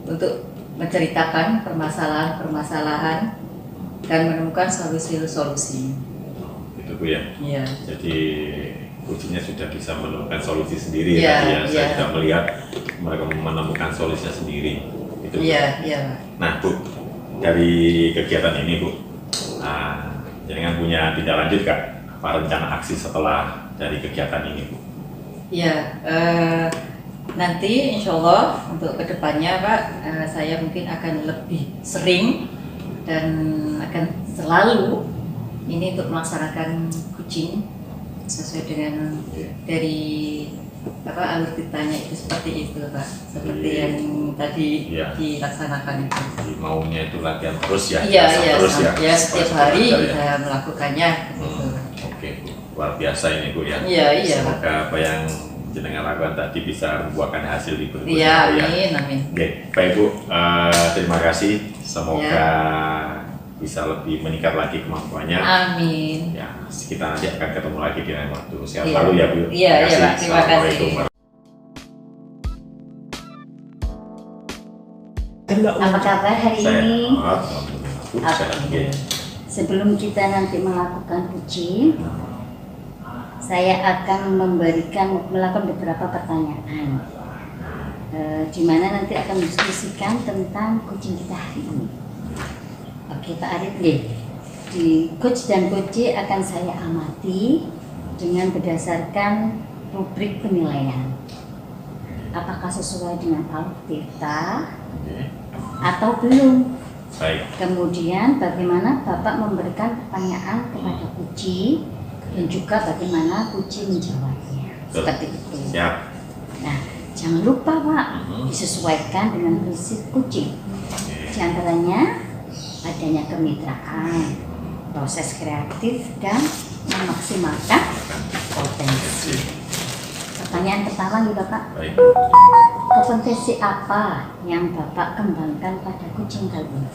Speaker 2: untuk menceritakan permasalahan-permasalahan dan menemukan solusi-solusi.
Speaker 3: Itu Bu ya.
Speaker 2: Iya.
Speaker 3: Jadi coachingnya sudah bisa menemukan solusi sendiri
Speaker 2: Iya,
Speaker 3: ya, tadi ya. Saya
Speaker 2: iya.
Speaker 3: sudah melihat mereka menemukan solusinya sendiri. Itu.
Speaker 2: Iya, iya.
Speaker 3: Nah Bu, dari kegiatan ini Bu, jangan punya tindak lanjut Kak? Apa rencana aksi setelah dari kegiatan ini Bu?
Speaker 2: Ya, nanti insya Allah untuk kedepannya Pak, saya mungkin akan lebih sering dan akan selalu ini untuk melaksanakan coaching sesuai dengan dari alur ditanya itu seperti itu Pak, seperti yang tadi
Speaker 3: Iya.
Speaker 2: dilaksanakan itu.
Speaker 3: Jadi maunya itu latihan terus ya?
Speaker 2: Iya,
Speaker 3: asal
Speaker 2: iya,
Speaker 3: terus ya?
Speaker 2: ya setiap
Speaker 3: Supaya
Speaker 2: hari
Speaker 3: lancar ya?
Speaker 2: kita melakukannya. Gitu.
Speaker 3: Oke Bu, luar biasa ini Bu ya.
Speaker 2: Iya, iya.
Speaker 3: Semoga apa yang jenengan lakukan tadi bisa membuahkan hasil di berikutnya
Speaker 2: Iya,
Speaker 3: Bu, ya.
Speaker 2: amin, amin.
Speaker 3: Oke, baik Bu, terima kasih. Semoga bisa lebih meningkat lagi kemampuannya.
Speaker 2: Amin.
Speaker 3: Ya, kita nanti akan ketemu lagi di lain waktu. Sehat
Speaker 2: Iya.
Speaker 3: selalu ya Bu.
Speaker 2: Iya, iya, Pak. Terima
Speaker 3: Assalamualaikum
Speaker 2: kasih.
Speaker 1: Apa kabar hari ini?
Speaker 3: Alhamdulillah. Bu, sehat. Oke.
Speaker 1: Sebelum kita nanti melakukan coaching, saya akan melakukan beberapa pertanyaan, di mana nanti akan mendiskusikan tentang coaching kita hari ini. Oke Pak Arif, di coach dan coachee akan saya amati dengan berdasarkan rubrik penilaian. Apakah sesuai dengan alur Tirta
Speaker 3: Oke.
Speaker 1: atau belum?
Speaker 3: Baik.
Speaker 1: Kemudian bagaimana Bapak memberikan pertanyaan kepada coachee dan juga bagaimana coachee menjawabnya. Seperti itu.
Speaker 3: Siap.
Speaker 1: Nah, jangan lupa Pak,
Speaker 3: Mhm.
Speaker 1: disesuaikan dengan prinsip coaching.
Speaker 3: Oke.
Speaker 1: Di antaranya adanya kemitraan, proses kreatif, dan memaksimalkan potensi. Pertanyaan pertama nih Bapak,
Speaker 3: Baik.
Speaker 1: kompetensi apa yang Bapak kembangkan pada coaching kali ini?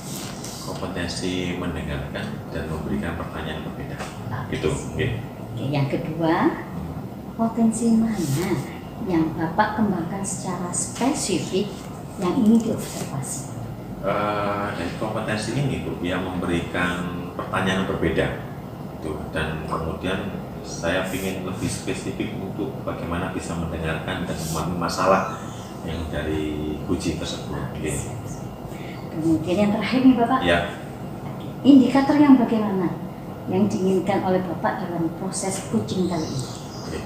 Speaker 3: Kompetensi mendengarkan dan memberikan pertanyaan berbeda.
Speaker 1: Bagus.
Speaker 3: Itu. Oke.
Speaker 1: Oke, yang kedua, potensi mana yang Bapak kembangkan secara spesifik yang ingin diobservasi?
Speaker 3: Dari kompetensi ini Bu, yang memberikan pertanyaan berbeda tuh, dan kemudian saya ingin lebih spesifik untuk bagaimana bisa mendengarkan dan memahami masalah yang dari coaching tersebut. Oke.
Speaker 1: Kemudian yang terakhir nih Bapak,
Speaker 3: Ya,
Speaker 1: indikator yang bagaimana yang diinginkan oleh Bapak dalam proses coaching kali ini?
Speaker 3: oke.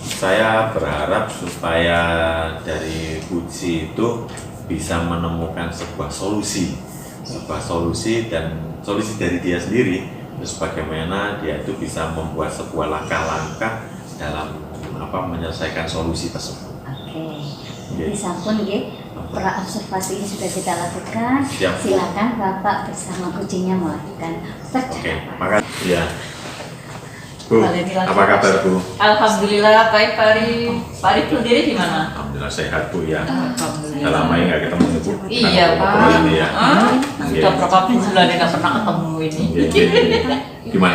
Speaker 3: Saya berharap supaya dari coaching itu bisa menemukan sebuah solusi dan solusi dari dia sendiri, terus bagaimana dia itu bisa membuat sebuah langkah-langkah dalam menyelesaikan solusi tersebut.
Speaker 1: Oke, jadi sampun nggih, pra observasi ini sudah kita lakukan.
Speaker 3: Siap.
Speaker 1: Silakan Bapak bersama coachingnya melakukan
Speaker 3: Oke,
Speaker 1: percakapan.
Speaker 3: makasih ya. Bu,
Speaker 2: Boleh dilanjut,
Speaker 3: apa kabar Bu?
Speaker 2: Alhamdulillah baik Pak Arif. Pak Arif sendiri gimana?
Speaker 3: Alhamdulillah sehat Bu ya.
Speaker 2: Alhamdulillah.
Speaker 3: Udah lama ya nggak ketemu ya, Bu.
Speaker 2: Iya
Speaker 3: Kita
Speaker 2: Pak.
Speaker 3: ngobrol ini ya.
Speaker 2: Sudah berapa bulan ya nggak pernah ketemu ini.
Speaker 3: Gimana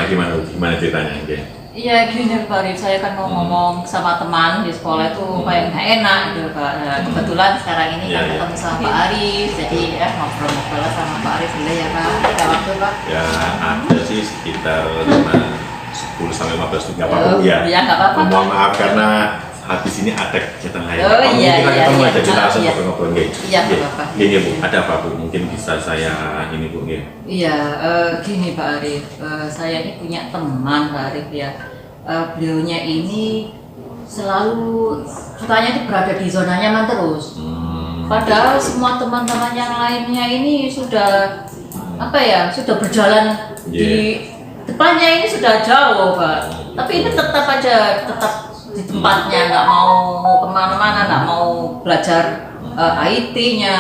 Speaker 3: ceritanya? Oke.
Speaker 2: Iya gini Pak Arif, saya kan mau ngomong sama teman di sekolah itu kayak nggak enak gitu Pak. Nah, kebetulan sekarang ini
Speaker 3: Iya,
Speaker 2: kan
Speaker 3: iya.
Speaker 2: ketemu sama Pak Arif, jadi ngobrol-ngobrol sama Pak Arif dulu ya Pak. Ada waktu Pak?
Speaker 3: Ya ada sih sekitar 10 sampai 15 menit, nggak apa-apa Bu ya.
Speaker 2: Iya nggak apa-apa.
Speaker 3: Mohon maaf karena habis ini ada kegiatan lain.
Speaker 2: Oh, iya,
Speaker 3: Kita
Speaker 2: iya,
Speaker 3: ketemu
Speaker 2: iya.
Speaker 3: aja, kita langsung
Speaker 2: Iya.
Speaker 3: ngobrol-ngobrol nggih.
Speaker 2: Iya,
Speaker 3: Nggih.
Speaker 2: nggak apa-apa.
Speaker 3: Nggih, Bu, ada apa Bu? Mungkin bisa saya ini Bu nggih.
Speaker 2: Iya, gini Pak Arif, saya ini punya teman Pak Arif ya. Beliaunya ini selalu sukanya itu berada di zona nyaman terus. Padahal
Speaker 3: gitu.
Speaker 2: semua teman-teman yang lainnya ini sudah apa ya, sudah berjalan di depannya ini sudah jauh Pak, tapi ini tetap di tempatnya, nggak mau kemana-mana, nggak mau belajar IT-nya,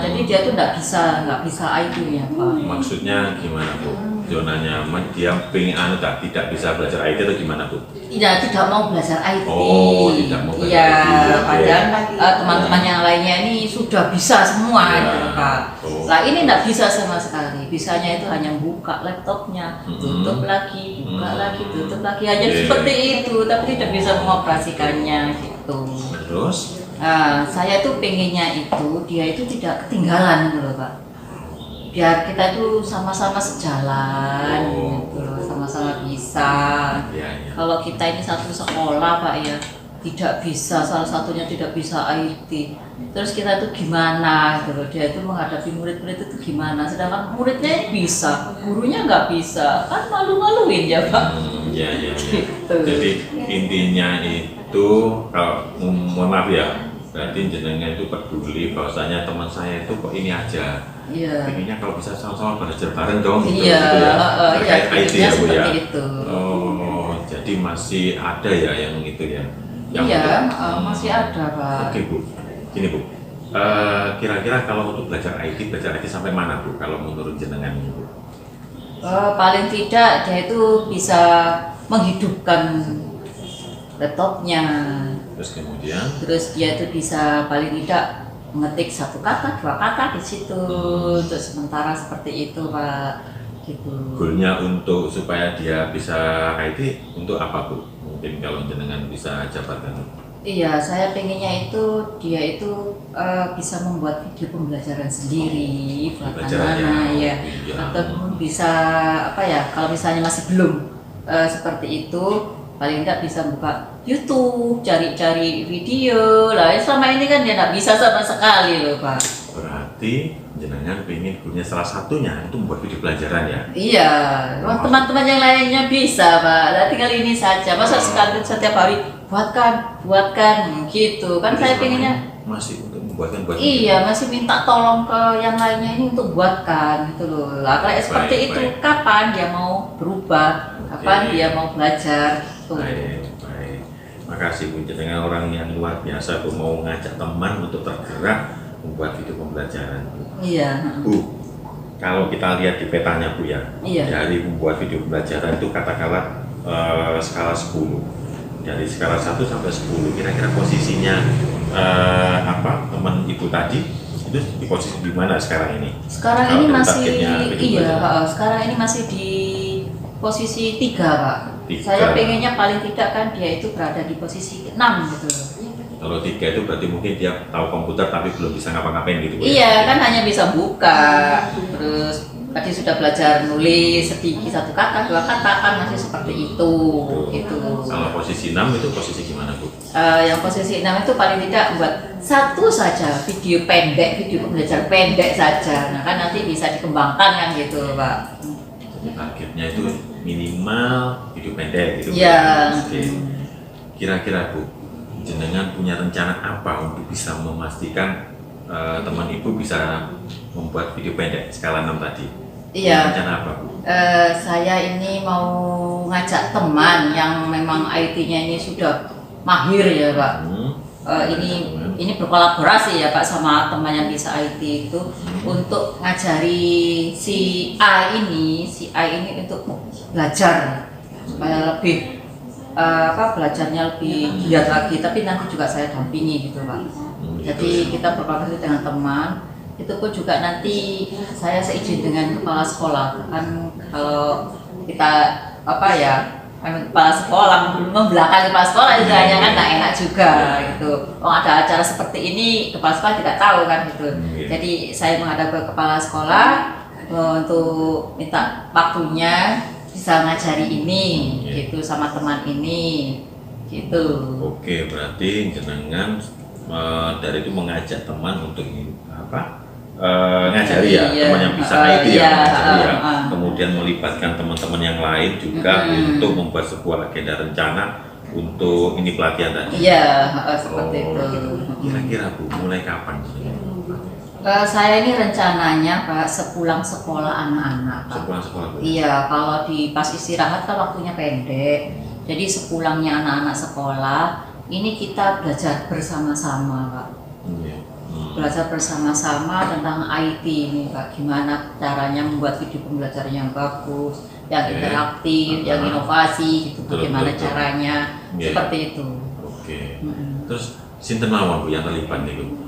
Speaker 2: jadi dia tuh nggak bisa IT-nya Pak.
Speaker 3: Maksudnya gimana Bu? Zona nyaman, dia pengen tidak bisa belajar IT atau gimana Bu?
Speaker 2: Iya, tidak mau belajar IT.
Speaker 3: Oh, tidak mau belajar
Speaker 2: Iya,
Speaker 3: IT.
Speaker 2: padahal teman-teman yang lainnya ini sudah bisa semua
Speaker 3: Ya.
Speaker 2: gitu Pak.
Speaker 3: Oh.
Speaker 2: Lah ini tidak bisa sama sekali. Bisanya itu hanya buka laptopnya, tutup lagi, buka lagi, tutup lagi, hanya
Speaker 3: Yeah.
Speaker 2: seperti itu, tapi tidak bisa mengoperasikannya gitu.
Speaker 3: Terus?
Speaker 2: Nah, saya tuh pengennya itu dia itu tidak ketinggalan gitu loh Pak. Biar kita itu sama-sama sejalan gitu loh, sama-sama bisa.
Speaker 3: Ya, ya.
Speaker 2: Kalau kita ini satu sekolah Pak ya, tidak bisa, salah satunya tidak bisa IT, terus kita itu gimana gitu loh, dia itu menghadapi murid-murid itu gimana, sedangkan muridnya bisa, gurunya nggak bisa, kan malu-maluin ya Pak.
Speaker 3: Ya, ya, ya.
Speaker 2: Gitu.
Speaker 3: Jadi intinya itu, kalau mohon maaf ya, berarti jenengan itu peduli bahwasanya teman saya itu kok ini aja.
Speaker 2: Iya.
Speaker 3: Intinya kalau bisa sama-sama belajar bareng dong gitu,
Speaker 2: Iya,
Speaker 3: gitu ya. Terkait
Speaker 2: iya,
Speaker 3: IT ya Bu ya.
Speaker 2: seperti itu.
Speaker 3: Oh, jadi masih ada ya yang itu ya. Yang
Speaker 2: Iya,
Speaker 3: untuk-
Speaker 2: masih ada Pak.
Speaker 3: Oke Bu, gini Bu. Kira-kira kalau untuk belajar IT sampai mana Bu? Kalau menurut jenengan Bu?
Speaker 2: Paling tidak dia itu bisa menghidupkan laptopnya,
Speaker 3: Terus kemudian
Speaker 2: terus dia itu bisa paling tidak mengetik satu kata, dua kata di situ, untuk sementara seperti itu Pak, gitu.
Speaker 3: goalnya untuk supaya dia bisa IT untuk apa Bu? Mungkin kalau jenengan bisa jabarkan.
Speaker 2: Iya, saya pengennya itu dia itu bisa membuat video pembelajaran sendiri buat
Speaker 3: Pembelajarannya,
Speaker 2: anak-anak ya,
Speaker 3: iya.
Speaker 2: ataupun bisa apa ya, kalau misalnya masih belum seperti itu, paling tidak bisa buka YouTube, cari-cari video lah. Selama ini kan dia nggak bisa sama sekali loh Pak.
Speaker 3: Berarti jenengan pengen goalnya salah satunya itu membuat video pelajaran ya?
Speaker 2: Iya, teman-teman yang lainnya bisa Pak. Nah, tinggal ini saja. Masa sekali setiap hari buatkan gitu kan.
Speaker 3: Jadi
Speaker 2: Saya
Speaker 3: selama
Speaker 2: pengennya
Speaker 3: ini masih untuk membuatkan buat
Speaker 2: iya, masih minta tolong ke yang lainnya ini untuk buatkan gitu loh. Lah kayak seperti
Speaker 3: Baik,
Speaker 2: itu,
Speaker 3: baik.
Speaker 2: kapan dia mau berubah, kapan
Speaker 3: Oke.
Speaker 2: dia mau belajar tuh.
Speaker 3: Baik, baik. Makasih Bu, jenengan orang yang luar biasa Bu, mau ngajak teman untuk tergerak membuat video pembelajaran Bu.
Speaker 2: Iya.
Speaker 3: Bu, kalau kita lihat di petanya Bu ya,
Speaker 2: Iya.
Speaker 3: dari membuat video pembelajaran itu katakanlah skala 10. Dari skala 1 sampai 10, kira-kira posisinya teman Ibu tadi itu di posisi di mana sekarang ini?
Speaker 2: Sekarang
Speaker 3: Kalau
Speaker 2: ini
Speaker 3: dari
Speaker 2: masih
Speaker 3: targetnya video
Speaker 2: iya,
Speaker 3: pembelajaran.
Speaker 2: sekarang ini masih di posisi 3 Pak.
Speaker 3: 3.
Speaker 2: Saya pengennya paling tidak kan dia itu berada di posisi 6 gitu loh.
Speaker 3: Kalau 3 itu berarti mungkin dia tahu komputer tapi belum bisa ngapa-ngapain gitu Bu, ya?
Speaker 2: Iya, kan hanya bisa buka, terus tadi sudah belajar nulis sedikit, satu kata, dua kata, kan masih seperti itu, gitu.
Speaker 3: Kalau posisi 6 itu posisi gimana Bu?
Speaker 2: Yang posisi 6 itu paling tidak buat satu saja video pendek, video pembelajaran pendek saja. Nah kan nanti bisa dikembangkan kan gitu Pak.
Speaker 3: Jadi targetnya itu minimal video pendek gitu Bu.
Speaker 2: Iya.
Speaker 3: Oke. Kira-kira Bu, jenengan punya rencana apa untuk bisa memastikan teman Ibu bisa membuat video pendek skala 6 tadi?
Speaker 2: Iya.
Speaker 3: Rencana apa Bu?
Speaker 2: Saya ini mau ngajak teman yang memang IT-nya ini sudah mahir ya Pak. Ini berkolaborasi ya Pak sama teman yang bisa IT itu untuk ngajari si A ini untuk belajar supaya lebih belajarnya lebih giat lagi, tapi nanti juga saya dampingi gitu Pak. Jadi kita berkolaborasi dengan teman, itu pun juga nanti saya seizin dengan kepala sekolah kan, kalau kita kepala sekolah membelakangi kepala sekolah itu hanya kan nggak enak juga gitu. Oh ada acara seperti ini kepala sekolah tidak tahu kan gitu. Jadi saya menghadap ke kepala sekolah untuk minta waktunya bisa ngajari ini gitu sama teman ini gitu.
Speaker 3: Oke, berarti jenengan dari itu mengajak teman untuk ngajari ya,
Speaker 2: Iya.
Speaker 3: teman yang bisa IT
Speaker 2: Iya,
Speaker 3: ya, ngajari ya.
Speaker 2: uh.
Speaker 3: Kemudian melibatkan teman-teman yang lain juga untuk membuat sebuah agenda rencana untuk ini pelatihan tadi.
Speaker 2: Iya, seperti itu.
Speaker 3: Gitu. Kira-kira Bu, mulai kapan?
Speaker 2: Saya ini rencananya Pak sepulang sekolah anak-anak Pak.
Speaker 3: Sepulang sekolah Bu?
Speaker 2: Iya, kalau di pas istirahat kan waktunya pendek. Jadi sepulangnya anak-anak sekolah, ini kita belajar bersama-sama Pak.
Speaker 3: Iya.
Speaker 2: Belajar bersama-sama tentang IT ini Pak. Gimana caranya membuat video pembelajaran yang bagus, yang
Speaker 3: Oke.
Speaker 2: interaktif, yang inovasi, gitu.
Speaker 3: Betul,
Speaker 2: Bagaimana
Speaker 3: betul.
Speaker 2: caranya,
Speaker 3: Iya.
Speaker 2: seperti itu.
Speaker 3: Oke.
Speaker 2: Mm-mm.
Speaker 3: Terus sinten mawon Bu yang terlibat niku?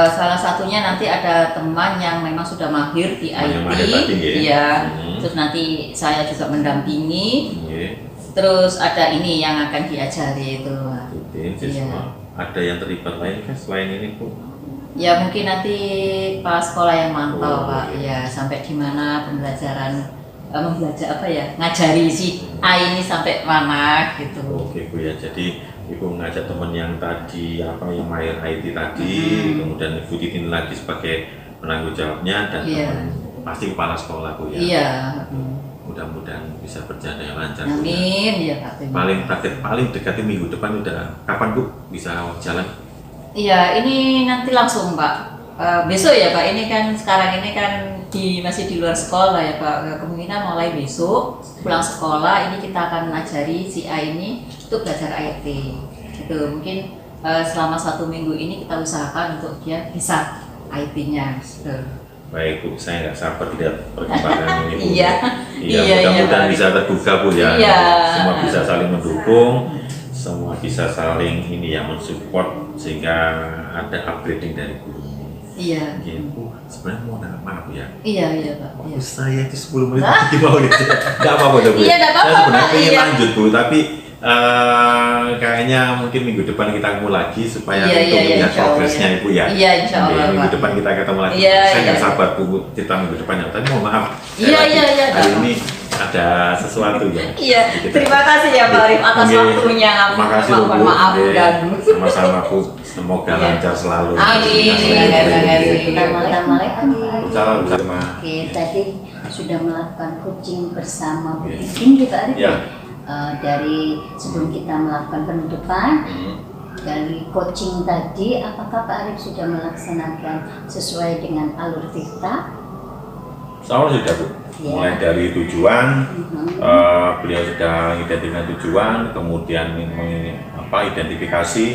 Speaker 2: Salah satunya nanti ada teman yang memang sudah mahir di
Speaker 3: Teman yang
Speaker 2: IT,
Speaker 3: mahir tadi, ya?
Speaker 2: iya.
Speaker 3: Hmm.
Speaker 2: Terus nanti saya juga mendampingi.
Speaker 3: Nggih.
Speaker 2: Terus ada ini yang akan diajari itu.
Speaker 3: Rutin
Speaker 2: Iya.
Speaker 3: siswa. Ada yang terlibat lain kan selain ini Bu?
Speaker 2: Ya mungkin nanti pas sekolah yang mantau
Speaker 3: Oh,
Speaker 2: Pak.
Speaker 3: iya.
Speaker 2: Ya sampai di mana pembelajaran membelajar apa ya ngajari si A ini sampai mana gitu.
Speaker 3: Oke Bu ya. Jadi Ibu ngajak teman yang tadi apa yang mahir IT tadi, kemudian Ibu Titin lagi sebagai penanggung jawabnya dan
Speaker 2: Iya.
Speaker 3: teman pasti kepala sekolah Bu ya.
Speaker 2: Iya.
Speaker 3: Mudah-mudahan bisa berjalan dengan lancar. Bu, ya.
Speaker 2: Amin ya Pak.
Speaker 3: Paling dekat itu minggu depan udah kapan Bu bisa jalan?
Speaker 2: Iya, ini nanti langsung Pak. Besok ya Pak. Ini kan sekarang ini kan masih di luar sekolah ya Pak. Kemungkinan mulai besok pulang sekolah ini kita akan mengajari si A ini untuk belajar IT. Gitu. Mungkin selama 1 minggu ini kita usahakan untuk dia bisa IT-nya. Gitu.
Speaker 3: Baik Bu, saya nggak sabar lihat perkembangan ini Bu.
Speaker 2: Iya.
Speaker 3: Iya,
Speaker 2: Iya,
Speaker 3: mudah-mudahan
Speaker 2: Pak.
Speaker 3: bisa terbuka Bu ya.
Speaker 2: Iya.
Speaker 3: Semua bisa saling mendukung, semua bisa saling ini ya mensupport sehingga ada upgrading dari guru.
Speaker 2: Iya.
Speaker 3: Mungkin Bu, sebenarnya mau nanya maaf ya.
Speaker 2: Iya Pak. Iya.
Speaker 3: Waktu saya itu 10 menit lagi mau gitu. Nggak apa-apa dong Bu.
Speaker 2: Iya, nggak apa-apa,
Speaker 3: Saya sebenarnya
Speaker 2: Pak.
Speaker 3: pengen
Speaker 2: Iya.
Speaker 3: lanjut Bu, tapi kayaknya mungkin minggu depan kita ketemu lagi supaya
Speaker 2: Iya,
Speaker 3: untuk
Speaker 2: iya,
Speaker 3: melihat
Speaker 2: insya Allah,
Speaker 3: progresnya
Speaker 2: ya.
Speaker 3: Ibu ya.
Speaker 2: Iya, insya
Speaker 3: Oke,
Speaker 2: Allah,
Speaker 3: minggu
Speaker 2: Pak.
Speaker 3: depan kita ketemu lagi.
Speaker 2: Iya,
Speaker 3: Saya
Speaker 2: iya.
Speaker 3: nggak sabar Bu cerita minggu depannya. Tapi mohon maaf.
Speaker 2: Iya,
Speaker 3: sekali lagi,
Speaker 2: iya, iya,
Speaker 3: Hari
Speaker 2: Pak.
Speaker 3: ini ada sesuatu ya.
Speaker 2: Iya, terima kasih ya Pak Arif atas
Speaker 3: Oke.
Speaker 2: waktunya.
Speaker 3: Terima kasih
Speaker 2: Mohon
Speaker 3: Bu.
Speaker 2: maaf
Speaker 3: Oke.
Speaker 2: ganggu.
Speaker 3: Sama-sama Bu. Semoga
Speaker 2: Iya.
Speaker 3: lancar selalu.
Speaker 2: Amin.
Speaker 1: Kita mulai
Speaker 3: Salam sama.
Speaker 1: Oke, tadi sudah melakukan coaching bersama Bu
Speaker 3: Iya.
Speaker 1: Titin ya Pak Arif.
Speaker 3: Ya.
Speaker 1: Dari sebelum kita melakukan penutupan,
Speaker 3: Hmm.
Speaker 1: dari coaching tadi, apakah Pak Arif sudah melaksanakan sesuai dengan alur Tirta?
Speaker 3: Sama sudah Bu.
Speaker 1: Ya.
Speaker 3: Mulai dari tujuan,
Speaker 1: Mhm.
Speaker 3: beliau sudah identifikasi tujuan, kemudian identifikasi,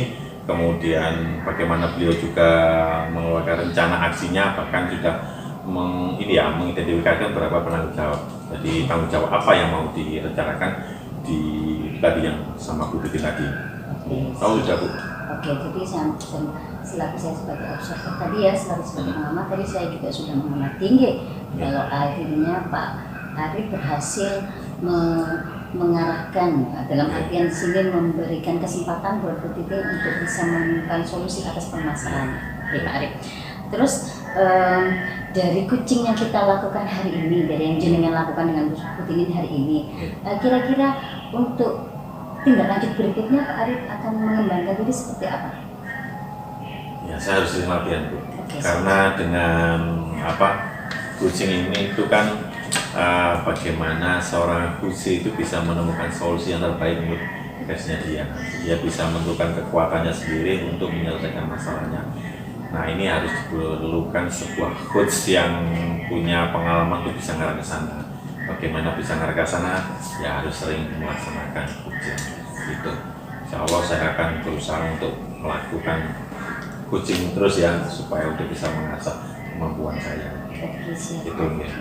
Speaker 3: kemudian bagaimana beliau juga mengeluarkan rencana aksinya, bahkan sudah mengidentifikasikan berapa penanggung jawab. Jadi tanggung jawab apa yang mau direncanakan di tadi yang sama Bu Titin tadi. Tahu sudah Bu?
Speaker 1: Oke, jadi selaku saya sebagai observer tadi ya, selaku sebagai pengamat tadi saya juga sudah mengamati kalau akhirnya Pak Arif berhasil mengarahkan dalam artian sini memberikan kesempatan buat Bu Titin untuk bisa menemukan solusi atas permasalahan. Oke Pak Arif. Terus dari coaching yang kita lakukan hari ini, dari yang jenengan lakukan dengan Bu Titin hari ini, kira-kira untuk tindak lanjut berikutnya Pak Arif akan mengembangkan diri seperti apa?
Speaker 3: Ya, saya harus sering latihan Bu.
Speaker 1: Oke,
Speaker 3: Karena dengan coaching ini itu kan bagaimana seorang coach itu bisa menemukan solusi yang terbaik untuk case-nya dia. Dia bisa menentukan kekuatannya sendiri untuk menyelesaikan masalahnya. Nah, ini harus diperlukan sebuah coach yang punya pengalaman untuk bisa ngarah ke sana. Bagaimana bisa ngarah ke sana? Ya harus sering melaksanakan coaching. Gitu. Insya Allah saya akan berusaha untuk melakukan coaching terus ya supaya untuk bisa mengasah kemampuan saya.
Speaker 1: Oke, siap.
Speaker 3: Itu ya.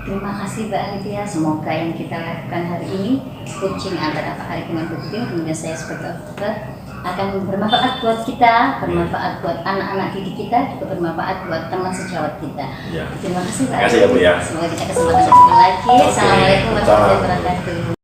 Speaker 1: Terima kasih Mbak Arif ya. Semoga yang kita lakukan hari ini coaching antara Pak Arif dengan Bu Titin, kemudian saya sebagai observer akan bermanfaat buat kita, bermanfaat buat anak-anak didik kita, juga bermanfaat buat teman sejawat kita.
Speaker 3: Ya.
Speaker 1: Terima kasih Pak
Speaker 3: Terima kasih ya, Bu, ya.
Speaker 1: Semoga kita kesempatan ketemu lagi.
Speaker 3: Oke.
Speaker 1: Assalamualaikum warahmatullahi
Speaker 3: Salam.
Speaker 1: wabarakatuh.